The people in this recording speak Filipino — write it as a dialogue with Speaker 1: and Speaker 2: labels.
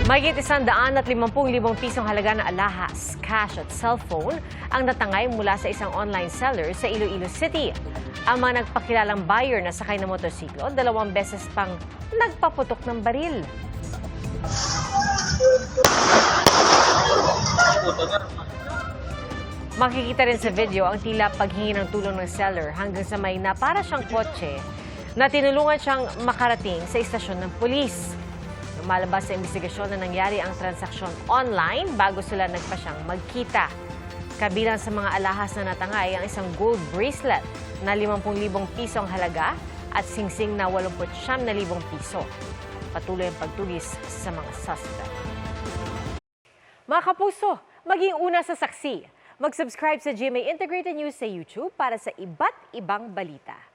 Speaker 1: Mahigit 150,000 pisong halaga ng alahas, cash at cellphone ang natangay mula sa isang online seller sa Iloilo City. Ang mga nagpakilalang buyer na sakay ng motorsiklo, 2 beses pang nagpaputok ng baril. Makikita rin sa video ang tila paghingi ng tulong ng seller hanggang sa may na para siyang kotse na tinulungan siyang makarating sa istasyon ng pulis. Lumalabas sa investigasyon na nangyari ang transaksyon online bago sila nagpasyang magkita. Kabilang sa mga alahas na natangay ang isang gold bracelet na 50,000 piso ang halaga at singsing na 89,000 piso. Patuloy ang pagtulis sa mga suspect. Mga kapuso, maging una sa saksi. Mag-subscribe sa GMA Integrated News sa YouTube para sa iba't ibang balita.